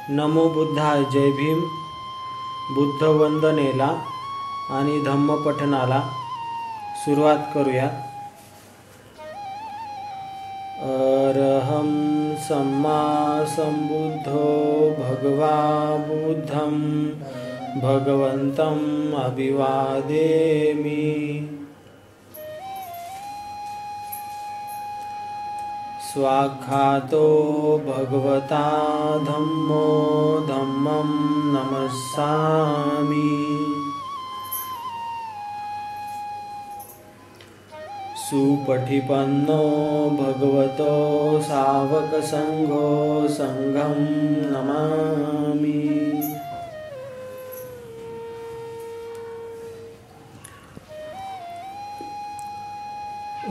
नमो बुद्धाय. जय भीम. बुद्ध वंदनेला आणि धम्मपठणाला सुरुवात करूया. अरहं सम्मा संबुद्धो भगवा बुद्धं भगवन्तम् अभिवादेमि. स्वाख्यातो भगवता धम्मो धम्मं नमस्सामि. सुपठिपन्नो भगवतो सावकसङ्घो संघं नमामि.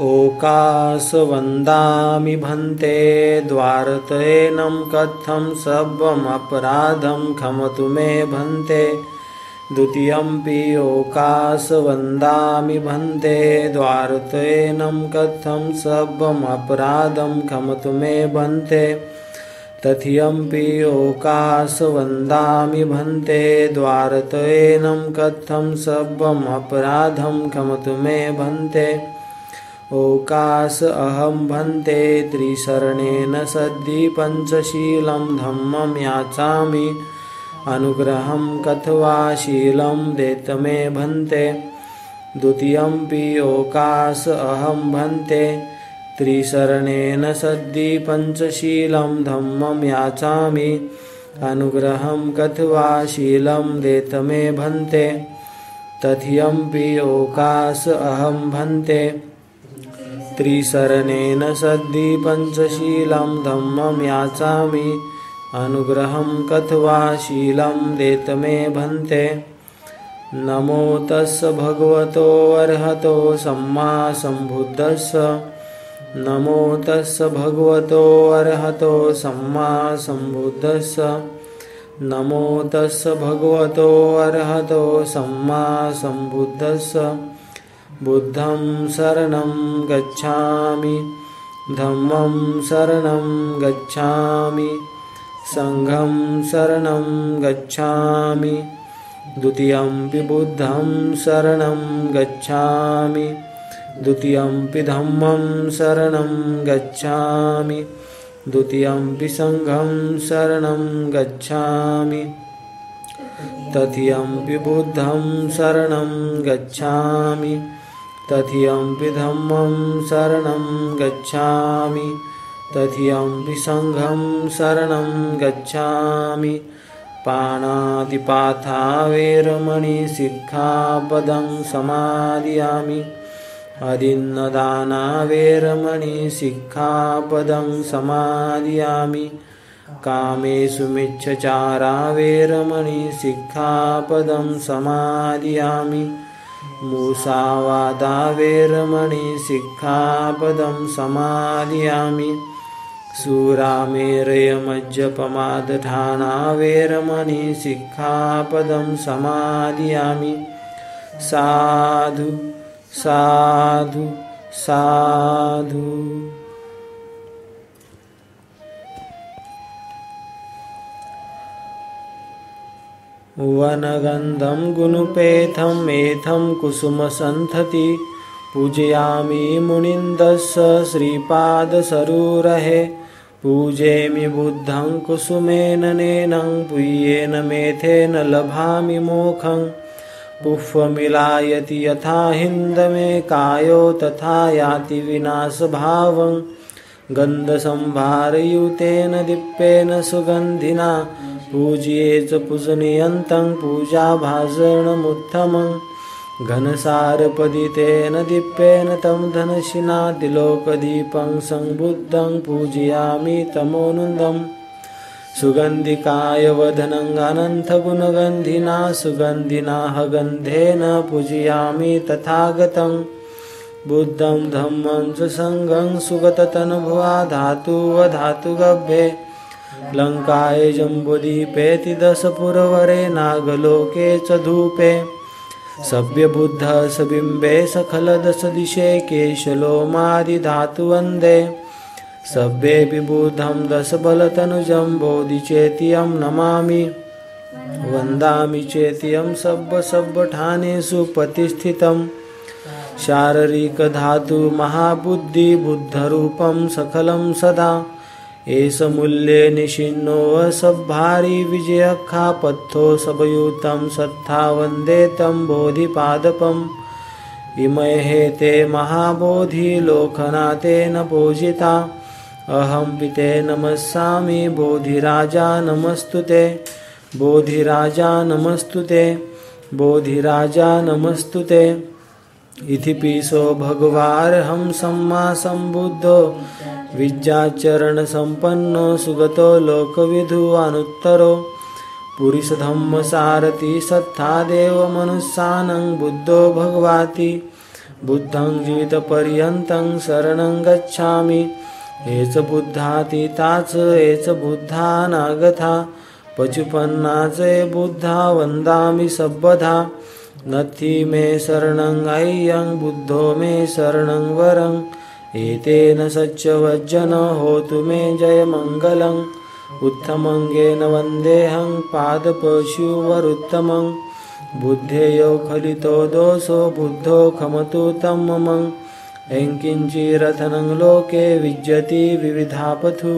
ओकासवन्दामि भन्ते द्वारतयेनं कथं सर्वमपराधं क्षमतु मे भन्ते. द्वितीयंपि ओकासवन्दामि भन्ते द्वारतयेनं कथं सर्वमपराधं क्षमतु मे भन्ते. तृतीयंपि ओकासवन्दामि भन्ते द्वारतयेनं कथं सर्वमपराधं क्षमतु मे भन्ते. ओकास अहं भन्ते त्रिशरणेन सद्धि पंचशीलं धम्मं याचामि. अनुग्रहं कथवा शीलं देत मे भन्ते. द्वितीयंपि ओकास अहं भन्ते त्रिशरणेन सद्धि पंचशीलं धम्मं याचामि. अनुग्रहं कथवा शीलं देत मे भन्ते. तृतीयंपि ओकास अहं भन्ते त्रिशरणेन सद्धि पंचशीलं धम्मं याचामि. अनुग्रहं कथवा शीलं देत मे भन्ते. नमो तस् भगवतो अर्हतो सम्मा सम्बुद्धस्स. नमो तस् भगवतो अर्हतो सम्मा सम्बुद्धस्स. नमो तस् भगवतो अर्हतो सम्मा सम्बुद्धस्स. बुद्धं शरणं गच्छामि. धम्मं शरणं गच्छामि. संघं शरणं गच्छामि. द्वितीयंपि बुद्धं शरणं गच्छामि. द्वितीयंपि धम्मं शरणं गच्छामि. द्वितीयंपि संघं शरणं गच्छामि. तृतीयंपि बुद्धं शरणं गच्छामि. तृतीयंपि धम्मं शरणं गच्छामि. तृतीयंपि संघं शरणं गच्छामि. पाणातिपाथा वैरमणि सिक्खापदं समादयामि. अदिन्नदाना वैरमणि सिक्खापदं समादयामि. कामेषु मिच्छचारा वैरमणि सिक्खापदं समादयामि. मुसावादा वैरमणि सिक्खापदं समादयामि. शूरामेरयमज्जपमादठाना वैरमणि सिक्खापदं समादयामि. साधु साधु साधु. वनगन्धं गुणपेथं मेथं कुसुमसन्धति. पूजयामि मुनिन्दस्य श्रीपादसरोरहे. पूजयामि बुद्धं कुसुमेन नयनं पूयेन मेथेन लभामि मोक्षं. पुष्पमिलायति यथा हिन्दमे कायो तथा याति विनाशभावं. गन्धसंभारयुतेन दीप्तेन सुगन्धिना पूज्ये च पूजनीयन्तं पूजाभाजनमुत्तमं. घनसारपदितेन दीप्तेन तं धनशिनातिलोकदीपं संबुद्धं पूजयामि तमोनुदं. सुगन्धिकाय वदनं अनन्तगुणगन्धिना सुगन्धिना गन्धेन पूजयामि तथागतं. बुद्धं धम्मं च संघं सुगततनुभुवा धातुवधातुगभ्ये. लङ्काय जम्बुदीपेति दशपुरवरे नागलोके च धूपे. सभ्यबुद्ध सबिम्बे सकलदशदिशे केशलोमादिधातुवन्दे. सभ्येऽपि बुद्धं दशबलतनुजं बोधिचेत्यं नमामि वन्दामि चेत्यं सब्बठानेषु प्रतिष्ठितं शारीरिकधातु महाबुद्धि बुद्धरूपं सकलं सदा एष मूल्ये निशिन्नो असभारी विजयखापथो सबयुतं सत्था वन्दे तं बोधिपादपम् इमये ते महाबोधि लोकनाथेन पूजिता अहं पिते नमस्सामि बोधिराजा नमस्तुते बोधिराजा नमस्तुते बोधिराजा नमस्तुते इति पीसो भगवार्हं सम्मा सम्बुद्धो विद्याचरण संपन्नो सुगतो लोकविदु अनुत्तरो पुरुषधम्म सारथि सत्था देव मनुष्यानं बुद्धो भगवाति बुद्धं जीवितपर्यन्तं शरणं गच्छामि एष बुद्धातीताच एष बुद्धानागता पचुपन्नाच बुद्धा वन्दामि सर्वदा नत्थि मे शरणं अय्यं बुद्धो मे शरणं वरं एतेन सच्चवज्जन होतु मे जयमङ्गलम् उत्तमङ्गेन वन्देऽहं पादपशुवरुत्तमं बुद्धेयो खलितो दोषो बुद्धो खमतु तं मम एङ्किञ्चिरथनं लोके विज्यति विविधापथु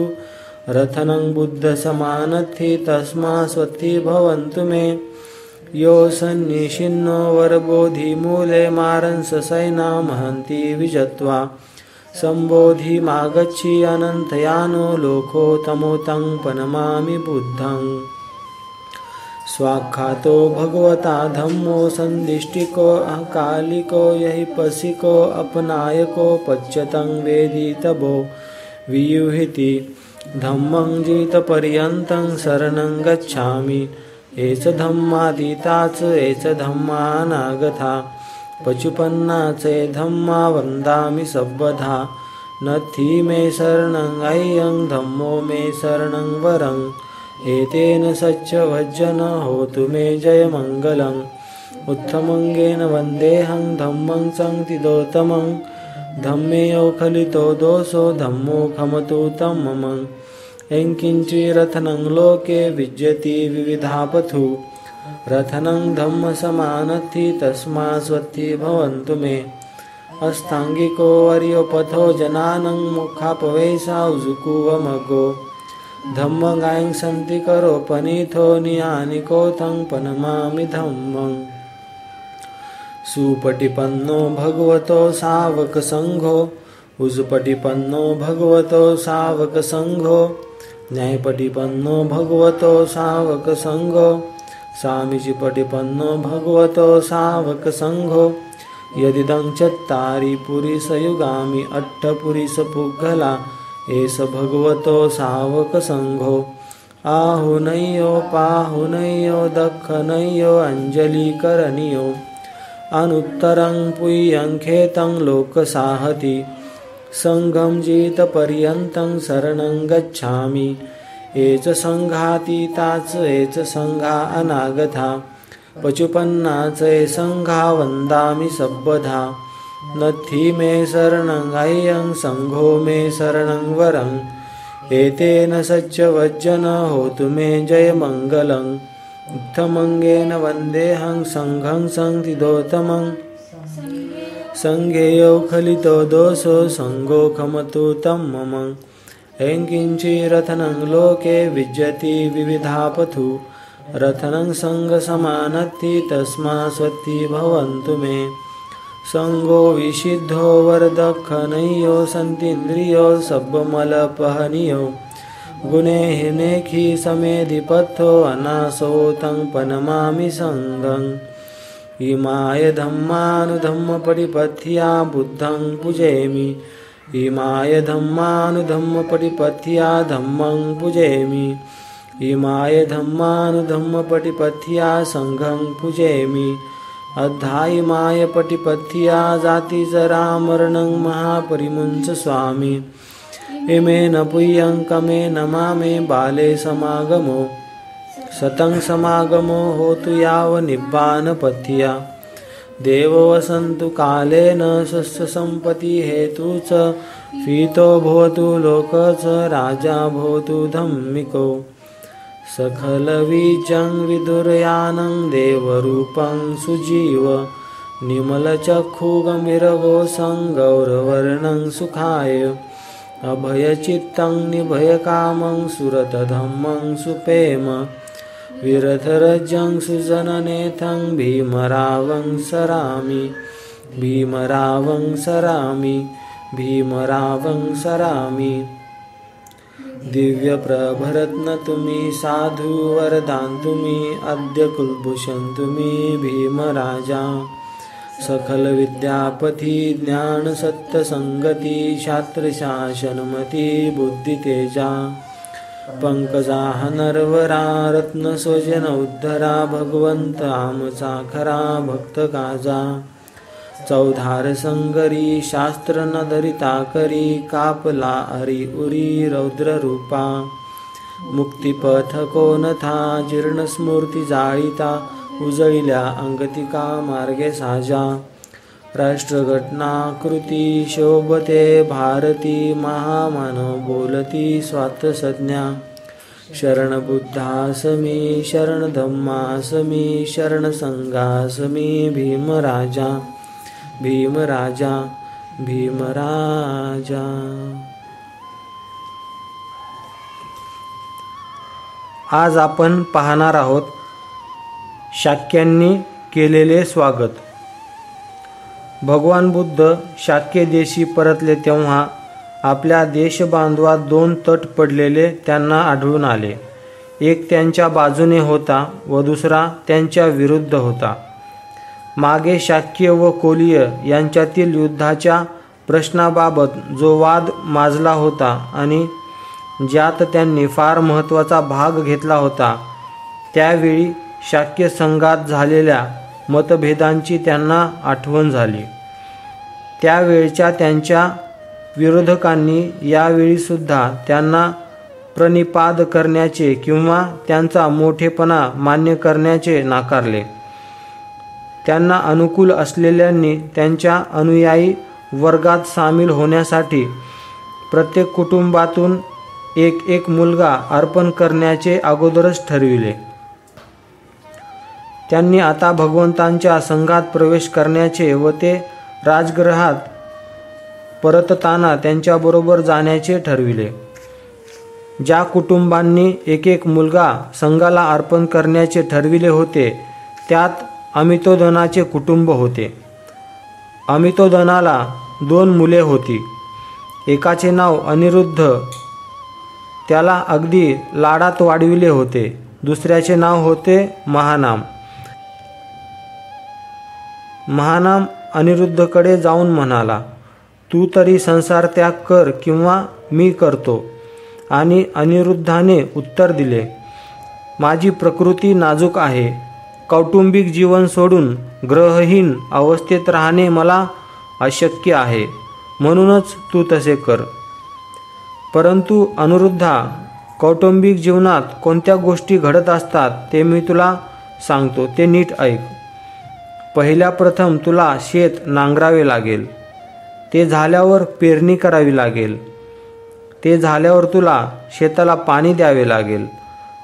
रथनं बुद्धसमानत्थि तस्मास्वत्ति भवन्तु मे यो सन्निशिन्नो वरबोधिमूले मारंससैना महन्ति विजत्वा सम्बोधिमागच्छि अनन्तयानो लोकोत्तमोतं प्रणमामि बुद्धं स्वाख्यातो भगवता धम्मो सन्दिष्टिको अकालिको यहिपसिको अपनायको पच्यतं वेदितभो वियुहिति धम्मं जीवितपर्यन्तं शरणं गच्छामि एष धम्मातीताच एष धम्मानागता पचुपन्नाच धम्मा वन्दामि सर्वदा नत्थि मे शरणं अय्यं धम्मो मे शरणं वरं एतेन सच्चवज्जन होतु मे जयमङ्गलम् उत्तमङ्गेन वन्देऽहं धम्मं संतिदोत्तमं धम्मेयो खलितो दोषो धम्मो खमतु तं मम एङ्किञ्चिरथनं लोके विज्यति विविधापथु रथनं धम्मसमानत्थि तस्मास्वत्ति भवन्तु मे अष्टाङ्गिको वर्योपथो जनानं मुखापवेशाउजुकुवमगो धम्मगायं सन्ति करो पनीथो नियानिको तं प्रणमामि धम्मं सुपटिपन्नो भगवतो सावकसङ्घो उजुपटिपन्नो भगवतो सावकसङ्घो न्यायपटिपन्नो भगवतो सावकसङ्घो सामीचिपटिपन्नो भगवतो सावकसङ्घो यदिदं चत्तारि पुरिसयुगामि अट्टपुरिसपुग्गला एष भगवतो सावकसङ्घो आहुनयो पाहुनयो दक्षिणयो अञ्जलिकरणीयो अनुत्तरं पुय्यङ्खेतं लोकसाहति सङ्घं जीवितपर्यन्तं शरणं गच्छामि एच सङ्घातीताच एच सङ्घा अनागता पचुपन्नाच सङ्घा वन्दामि सर्वदा नत्थि मे शरणं अय्यं सङ्घो मे शरणं वरं एतेन सच्चवज्जन होतु मे जयमङ्गलम् उत्तमङ्गेन वन्देऽहं सङ्घं संतिदोत्तमं सङ्घेयो खलितो दोषो सङ्घो खमतु तं मम एङ्किञ्चिरथनं लोके विज्यति विविधापथु रथनं सङ्घसमानत्थि तस्मास्वत्ति भवन्तु मे सङ्गो विशिद्धो वरदक्षिणयो सन्तीन्द्रियो सब्बमलपहनियो गुणेहिनेखि समेधिपथो अनासो तं प्रणमामि सङ्घम् इमाय धम्मानुधम्मपरिपथ्या बुद्धं पूजयामि इमाय धम्मानुधम्मपटिपथ्या धम्मं पूजयामि इमाय धम्मानुधम्मपटिपथ्या सङ्घं पूजयामि अद्धायिमाय पटिपथ्या जातिजरामरणं महापरिमुञ्च स्वामी इमेन पुय्यं कमे नमामे बाले समागमो सतं समागमो होतु यावनिब्बानपथ्या देवो वसन्तु कालेन शस्य सम्पत्ति हेतु च पीतो भवतु लोकच राजा भवतु धम्मिको सकलबीजं विदुर्यानं देवरूपं सुजीव निर्मलचक्षुगम्भीरघोषं गौरवर्णं सुखाय अभयचित्तं निभयकामं सुरतधम्मं सुपेम विरथरजं सुजननेथं भीमरावं सरामि भीमरावं सरामि भीमरावं सरामि दिव्यप्रभरत्न तुम्ही साधु वरदान तुम्ही अद्य कुलभूषण तुम्ही भीमराजा सकल विद्यापती ज्ञान सत्य संगती शास्त्रशासनमती बुद्धितेजा पंकजा नरवरा रत्न स्वजन उद्धरा भगवंत आमचा खरा भक्त काजा चौधार संगरी शास्त्र न धरिता करी कापला हरी उरी रौद्र रूपा मुक्तिपथ कोण था जीर्ण स्मृती जाळीता उजळिल्या अंगतिका मार्गे साजा राष्ट्रघटना कृती शोभते भारती महामानव बोलती स्वातसज्ञा शरण बुद्धासमी शरण धम्मासमी शरण संघासमी भीमराजा भीमराजा भीमराजा। आज आपण पाहणार आहोत शाक्यांनी केलेले स्वागत। भगवान बुद्ध शाक्य देशी परतले तेव्हा आपल्या देशबांधवात 2 तट पडलेले त्यांना आढळून आले। एक त्यांच्या बाजूने होता व दुसरा त्यांच्या विरुद्ध होता। मागे शाक्य व कोलीय यांच्यातील युद्धाच्या प्रश्नाबाबत जो वाद माजला होता आणि ज्यात त्यांनी फार महत्त्वाचा भाग घेतला होता, त्यावेळी शाक्य संघात झालेल्या मतभेदांची त्यांना आठवण झाली। त्यावेळच्या त्यांच्या विरोधकांनी यावेळीसुद्धा त्यांना प्रणिपात करण्याचे किंवा त्यांचा मोठेपणा मान्य करण्याचे नाकारले। त्यांना अनुकूल असलेल्यांनी त्यांच्या अनुयायी वर्गात सामील होण्यासाठी प्रत्येक कुटुंबातून एक मुलगा अर्पण करण्याचे अगोदरच ठरविले। त्यांनी आता भगवंतांच्या संघात प्रवेश करण्याचे व ते राजगृहात परतताना त्यांच्याबरोबर जाण्याचे ठरविले। ज्या कुटुंबांनी एक मुलगा संघाला अर्पण करण्याचे ठरविले होते, त्यात अमितोदनाचे कुटुंब होते। अमितोदनाला 2 मुले होती। एकाचे नाव अनिरुद्ध, त्याला अगदी लाडात वाढविले होते। दुसऱ्याचे नाव होते महानाम। महानाम अनिरुद्धकडे जाऊन म्हणाला, तू तरी संसार त्याग कर किंवा मी करतो। आणि अनिरुद्धाने उत्तर दिले, माझी प्रकृती नाजूक आहे। कौटुंबिक जीवन सोडून ग्रहहीन अवस्थेत राहणे मला अशक्य आहे, म्हणूनच तू तसे कर। परंतु अनिरुद्धा, कौटुंबिक जीवनात कोणत्या गोष्टी घडत असतात ते मी तुला सांगतो, ते नीट ऐक। पहिल्या प्रथम तुला शेत नांगरावे लागेल, ते झाल्यावर पेरणी करावी लागेल, ते झाल्यावर तुला शेताला पाणी द्यावे लागेल,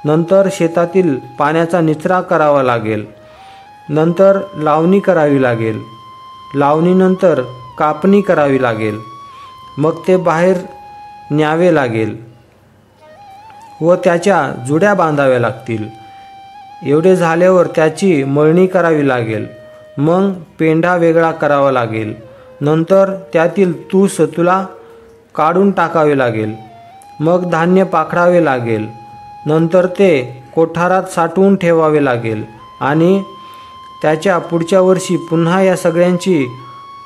नंतर शेतातील पाण्याचा निचरा करावा लागेल, नंतर लावणी करावी लागेल, लावणीनंतर कापणी करावी लागेल, मग ते बाहेर न्यावे लागेल व त्याच्या जुड्या बांधाव्या लागतील। एवढे झाल्यावर त्याची मळणी करावी लागेल, मग पेंढा वेगळा करावा लागेल, नंतर त्यातील तूस तुला काढून टाकावे लागेल, मग धान्य पाखडावे लागेल, नंतर ते कोठारात साठवून ठेवावे लागेल आणि त्याच्या पुढच्या वर्षी पुन्हा या सगळ्यांची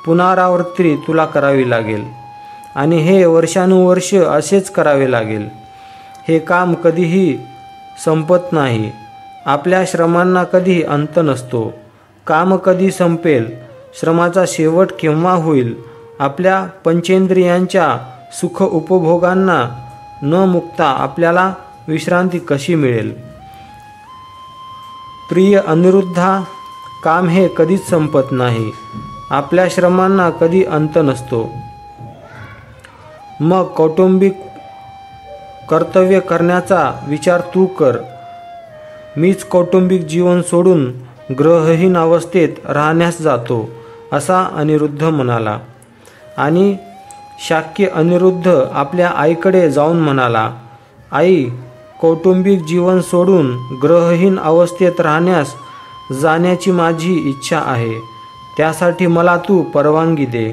पुनरावृत्ती तुला करावी लागेल आणि हे वर्षानुवर्ष असेच करावे लागेल। हे काम कधीही संपत नाही। आपल्या श्रमांना कधी अंत नसतो। काम कधी संपेल, श्रमाचा शेवट केव्हा होईल, आपल्या पंचेंद्रियांच्या सुख उपभोगांना न मुक्ता आपल्याला विश्रांती कशी मिळेल। प्रिय अनिरुद्धा, काम हे कधीच संपत नाही। आपल्या श्रमांना कधी अंत नसतो। मग कौटुंबिक कर्तव्य करण्याचा विचार तू कर. मीच कौटुंबिक जीवन सोडून ग्रहहीन अवस्थेत राहण्यास जातो, असा अनिरुद्ध म्हणाला. आणि शाक्य अनिरुद्ध आपल्या आईकडे जाऊन म्हणाला, आई, कौटुंबिक जीवन सोडून ग्रहहीन अवस्थेत राहण्यास जाण्याची माझी इच्छा आहे. त्यासाठी मला तू परवानगी दे.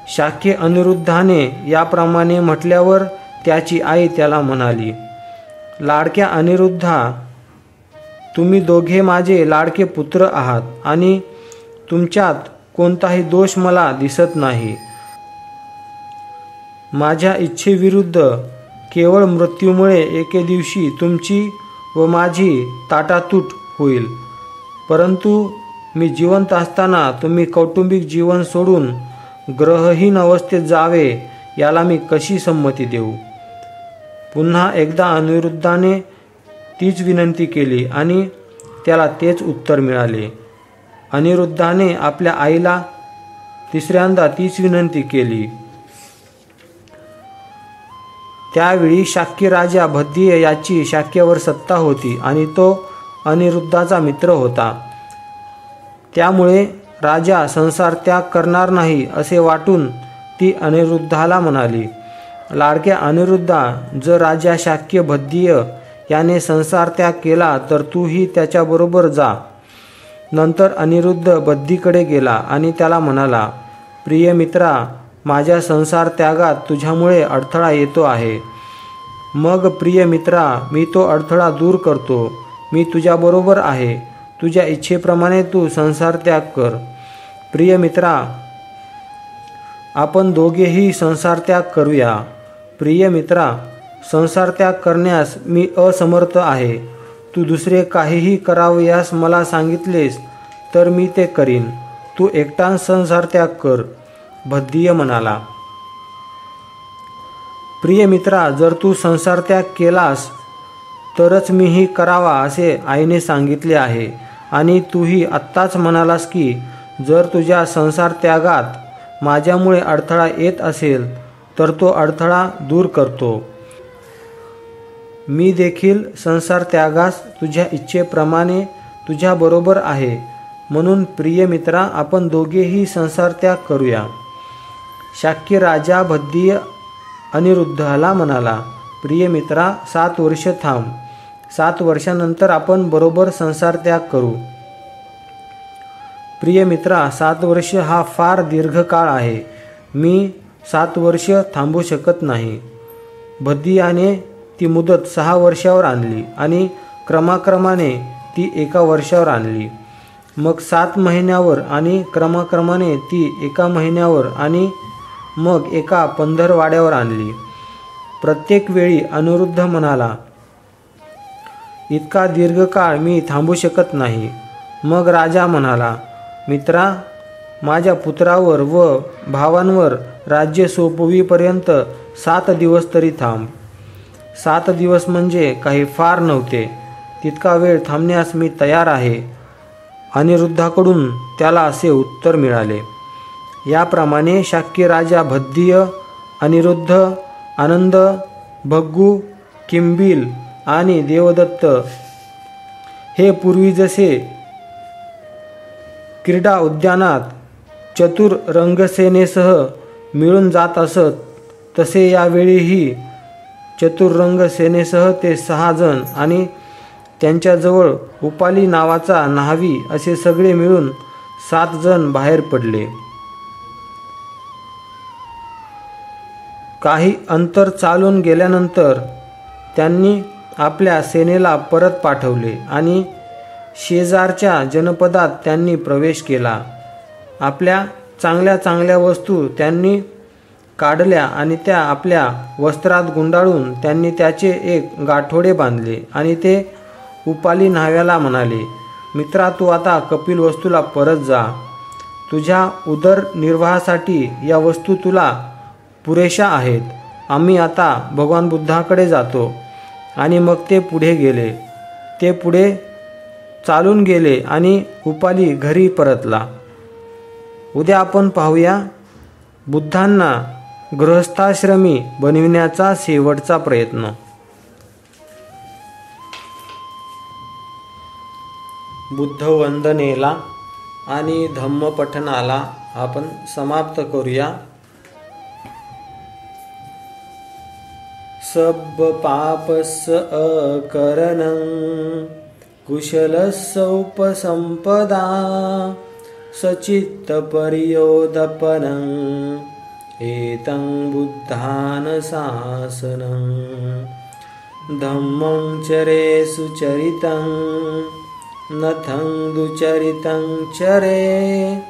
शाक्य अनिरुद्धाने याप्रमाणे म्हटल्यावर त्याची आई त्याला म्हणाली, लाडक्या अनिरुद्धा, तुम्ही दोघे माझे लाडके पुत्र आहात आणि तुमच्यात कोणताही दोष मला दिसत नाही. माझ्या इच्छेविरुद्ध केवळ मृत्यूमुळे एके दिवशी तुमची व माझी ताटातूट होईल, परंतु मी जिवंत असताना तुम्ही कौटुंबिक जीवन सोडून ग्रहहीन अवस्थेत जावे याला मी कशी संमती देऊ. पुन्हा एकदा अनिरुद्धाने तीच विनंती केली आणि त्याला तेच उत्तर मिळाले. अनिरुद्धाने आपल्या आईला तिसऱ्यांदा तीच विनंती केली. त्यावेळी शाक्य राजा भद्दिय याची शाक्यावर सत्ता होती आणि तो अनिरुद्धाचा मित्र होता. त्यामुळे राजा संसार त्याग करणार नाही असे वाटून ती अनिरुद्धाला म्हणाली, लाडक्या अनिरुद्धा, जर राजा शाक्य भद्दिय याने संसार त्याग केला तर तूही त्याच्याबरोबर जा. नंतर अनिरुद्ध बद्दीकडे गेला आणि त्याला म्हणाला, प्रिय मित्रा, माझ्या संसार त्यागात तुझ्यामुळे अडथळा येतो आहे. मग प्रिय मित्रा, मी तो अडथळा दूर करतो. मी तुझ्याबरोबर आहे. तुझ्या इच्छेप्रमाणे तू संसार त्याग कर. प्रिय मित्रा, आपण दोघेही संसार त्याग करूया. प्रिय मित्रा, संसार त्याग करण्यास मी असमर्थ आहे. तू दुसरे काहीही करावयास मला सांगितलेस तर मी ते करीन. तू एकटा संसार त्याग कर. भद्दिय म्हणाला, प्रिय मित्रा, जर तू संसार त्याग केलास तरच मीही करावा असे आईने सांगितले आहे. आणि तूही आत्ताच म्हणालास की जर तुझ्या संसार त्यागात माझ्यामुळे अडथळा येत असेल तर तो अडथळा दूर करतो. मी देखील संसार त्यागास तुझ्या इच्छेप्रमाणे तुझ्याबरोबर आहे. म्हणून प्रिय मित्रा, आपण दोघेही संसार त्याग करूया. शाक्य राजा भद्दिय अनिरुद्धाला म्हणाला, प्रिय मित्रा, 7 वर्ष थांब. 7 वर्षानंतर आपण बरोबर संसार त्याग करू. प्रिय मित्रा, 7 वर्ष हा फार दीर्घ काळ आहे. मी 7 वर्ष थांबू शकत नाही. भद्दियाने ती मुदत 6 वर्षावर आणली आणि क्रमाक्रमाने ती 1 वर्षावर आणली. मग 7 महिन्यावर आणि क्रमाक्रमाने ती 1 महिन्यावर आणि मग 1 पंधरवाड्यावर आणली. प्रत्येक वेळी अनिरुद्ध म्हणाला, इतका दीर्घकाळ मी थांबू शकत नाही. मग राजा म्हणाला, मित्रा, माझ्या पुत्रावर व भावांवर राज्य सोपवीपर्यंत 7 दिवस तरी थांब. 7 दिवस म्हणजे काही फार नव्हते. तितका वेळ थांबण्यास मी तयार आहे. अनिरुद्धाकडून त्याला असे उत्तर मिळाले. याप्रमाणे शाक्य राजा भद्दिय, अनिरुद्ध, आनंद, भग्गू, किंबिल आणि देवदत्त हे पूर्वी जसे क्रीडा उद्यानात चतुर रंगसेनेसह मिळून जात असत, तसे यावेळीही चतुरंग सेनेसह ते 6 जण आणि त्यांच्याजवळ उपाली नावाचा न्हावी असे सगळे मिळून 7 जण बाहेर पडले. काही अंतर चालून गेल्यानंतर त्यांनी आपल्या सेनेला परत पाठवले आणि शेजारच्या जनपदात त्यांनी प्रवेश केला. आपल्या चांगल्या चांगल्या वस्तू त्यांनी काढल्या आणि त्या आपल्या वस्त्रात गुंडाळून त्यांनी त्याचे एक गाठोडे बांधले आणि ते उपाली न्हाव्याला म्हणाले, मित्रा, तू आता कपिल वस्तूला परत जा. तुझ्या उदरनिर्वाहासाठी या वस्तू तुला पुरेशा आहेत. आम्ही आता भगवान बुद्धाकडे जातो. आणि मग ते पुढे गेले. ते पुढे चालून गेले आणि उपाली घरी परतला. उद्या आपण पाहूया बुद्धांना गृहस्थाश्रमी बनविण्याचा शेवटचा प्रयत्न. बुद्ध वंदनेला आणि धम्मपठनाला आपण समाप्त करूया. सब पापस्य अकरणं कुशलस्य उपसंपदा सचित्तपर्योदपनम् एतं बुद्धानुशासनं. धम्मं चरे सुचरितं नथं दुचरितं चरे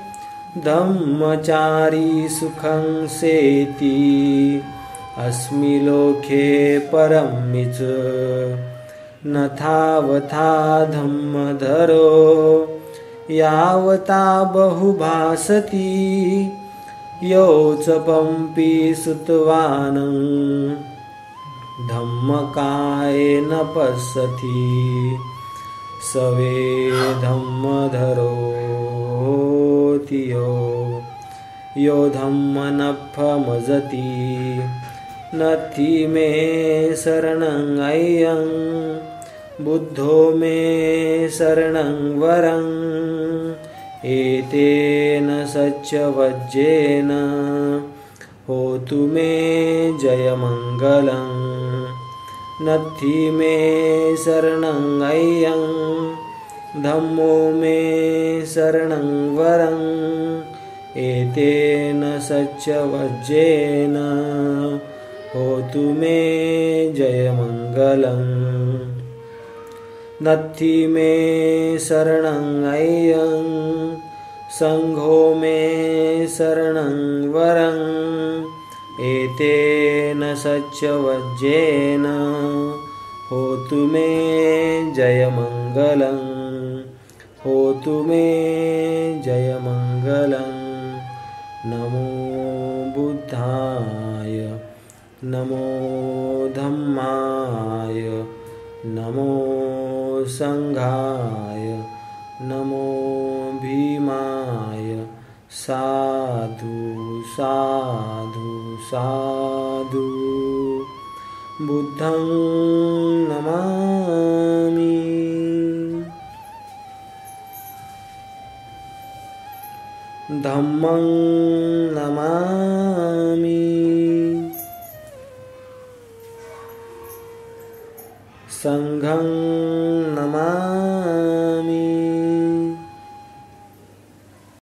धम्मचारी सुखं सेति अस्मि लोके परमिच. नथावथा धम्मधरो यावता बहुभासति योच पंपि सुतवानं धम्मकायेन पश्यति सवे धम्मधरोति यो धम्मनफमजति नथि मे शरणं अय्यं बुद्धो मे शरणं वरं. एतेन सच्चवज्जेन होतु मे जयमङ्गलं. नथि मे शरणं अय्यं धम्मो मे शरणं वरं. एतेन सच्चवज्जेन होतु मे जयमङ्गलं. नथि मे शरणं अय्यं संघो मे शरणं वरं. एतेन सच्चवज्जेन होतु मे जयमङ्गलं. होतु मे जयमङ्गलं. नमो बुद्धाय नमो धम्माय नमो संघाय नमो भीमाय. साधु साधु साधु. बुद्धं नमामि. धम्मं नमामि. संघं